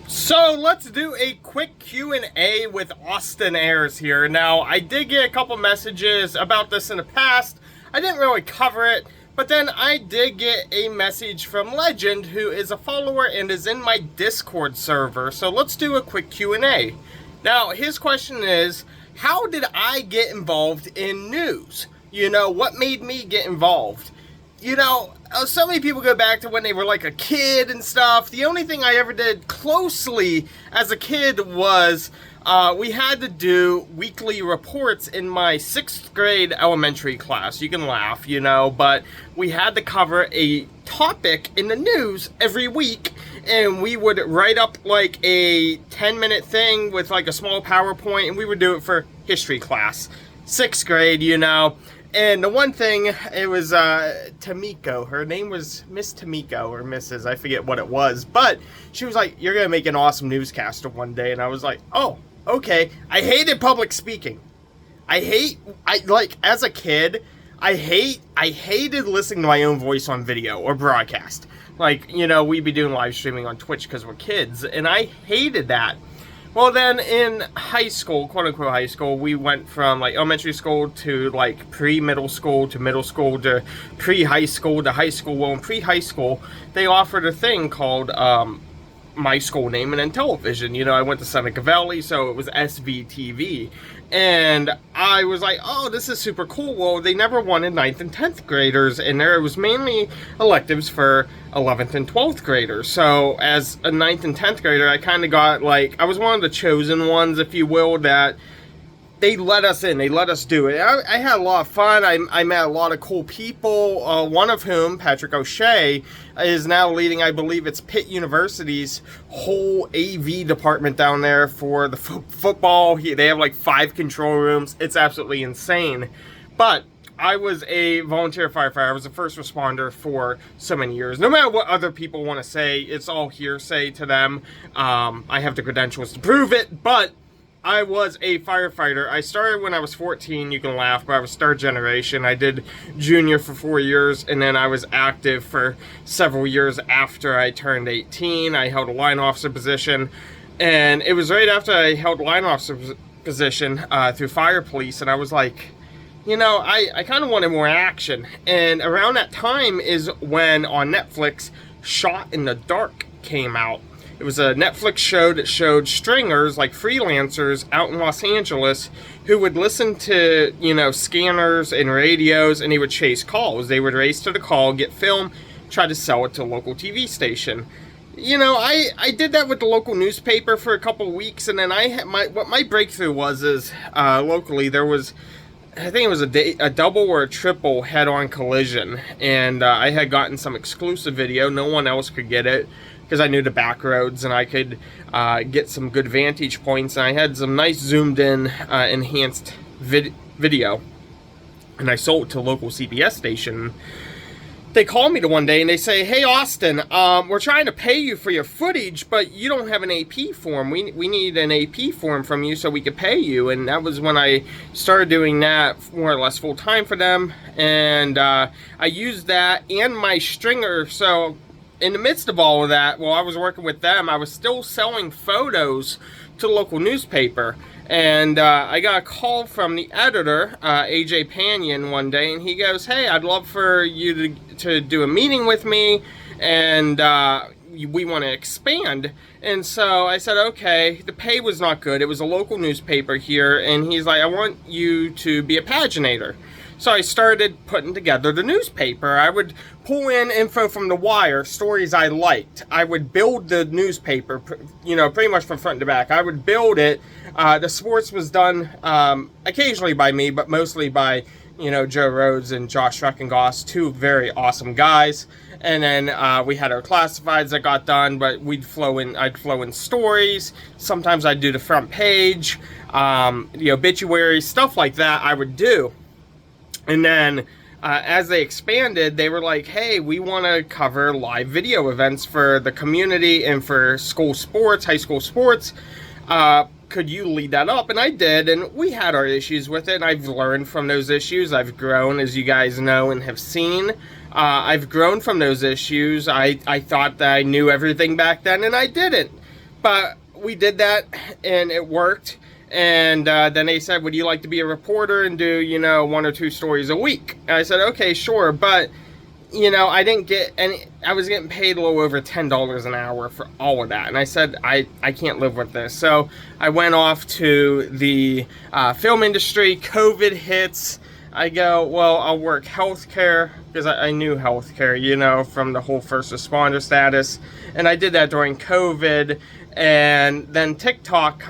So let's do a quick Q&A with Austin Ayers here. Now, I did get a couple messages about this in the past. I didn't really cover it, but then I did get a message from Legend, who is a follower and is in my Discord server. So let's do a quick Q&A. Now, his question is, how did I get involved in news? You know, what made me get involved? You know, so many people go back to when they were like a kid and stuff. The only thing I ever did closely as a kid was we had to do weekly reports in my 6th grade elementary class. You can laugh, you know, but we had to cover a topic in the news every week, and we would write up like a 10-minute thing with like a small PowerPoint, and we would do it for history class. 6th grade, you know. And the one thing, it was Tamiko. Her name was Miss Tamiko, or Mrs. I forget what it was. But she was like, you're going to make an awesome newscaster one day. And I was like, oh, okay. I hated public speaking. As a kid, I hated listening to my own voice on video or broadcast. Like, you know, we'd be doing live streaming on Twitch because we're kids. And I hated that. Well, then in high school, quote-unquote high school, we went from like elementary school to like pre-middle school to middle school to pre-high school to high school. Well, in pre-high school, they offered a thing called my school name and then television. You know, I went to Seneca Valley, so it was SVTV. And I was like, oh, this is super cool. Well, they never wanted 9th and 10th graders, and there was mainly electives for 11th and 12th graders. So as a 9th and 10th grader, I kind of got like, I was one of the chosen ones, if you will, that they let us in, they let us do it. I had a lot of fun. I met a lot of cool people, one of whom, Patrick O'Shea, is now leading, I believe it's Pitt University's whole AV department down there for the football. They have like 5 control rooms. It's absolutely insane. But I was a volunteer firefighter. I was a first responder for so many years. No matter what other people want to say, it's all hearsay to them. I have the credentials to prove it, but I was a firefighter. I started when I was 14. You can laugh, but I was 3rd generation. I did junior for 4 years, and then I was active for several years after I turned 18. I held a line officer position, and it was right after I held a line officer position through fire police, and I was like, you know, I kind of wanted more action. And around that time is when on Netflix, Shot in the Dark came out. It was a Netflix show that showed stringers, like freelancers out in Los Angeles, who would listen to, you know, scanners and radios, and they would chase calls. They would race to the call, get film, try to sell it to a local TV station. You know, I did that with the local newspaper for a couple of weeks, and then what my breakthrough was locally there was, I think it was a double or a triple head-on collision, and I had gotten some exclusive video. No one else could get it because I knew the back roads, and I could get some good vantage points, and I had some nice zoomed-in enhanced video, and I sold it to a local CBS station. They call me the one day and they say, hey Austin, we're trying to pay you for your footage, but you don't have an AP form. We need an AP form from you so we could pay you. And that was when I started doing that more or less full time for them. And I used that and my stringer. So in the midst of all of that, while I was working with them, I was still selling photos to the local newspaper. And I got a call from the editor, AJ Panion, one day, and he goes, hey, I'd love for you to do a meeting with me, and we want to expand. And so I said, okay. The pay was not good. It was a local newspaper here, and he's like, I want you to be a paginator. So I started putting together the newspaper. I would pull in info from The Wire, stories I liked. I would build the newspaper, you know, pretty much from front to back. I would build it. The sports was done occasionally by me, but mostly by, you know, Joe Rhodes and Josh Reckengoss, 2 very awesome guys. And then we had our classifieds that got done, but I'd flow in stories. Sometimes I'd do the front page, the obituary, stuff like that I would do. And then as they expanded, they were like, hey, we want to cover live video events for the community and for school sports, high school sports. Could you lead that up? And I did, and we had our issues with it, and I've learned from those issues. I've grown, as you guys know and have seen. I've grown from those issues. I thought that I knew everything back then, and I didn't. But we did that, and it worked. And then they said, would you like to be a reporter and do, 1 or 2 stories a week? And I said, okay, sure. But, I didn't get any, I was getting paid a little over $10 an hour for all of that. And I said, I can't live with this. So I went off to the film industry. COVID hits. I go, well, I'll work healthcare, because I knew healthcare, from the whole first responder status. And I did that during COVID. And then TikTok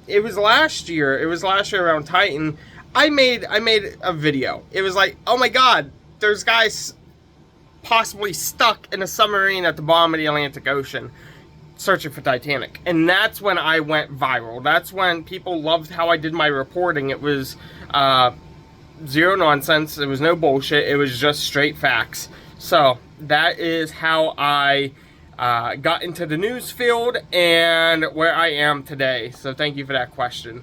it was last year around Titan, I made a video. It was like, oh my God, there's guys possibly stuck in a submarine at the bottom of the Atlantic Ocean searching for Titanic. And that's when I went viral. That's when people loved how I did my reporting. It was zero nonsense. It was no bullshit. It was just straight facts. So that is how I got into the news field and where I am today. So thank you for that question.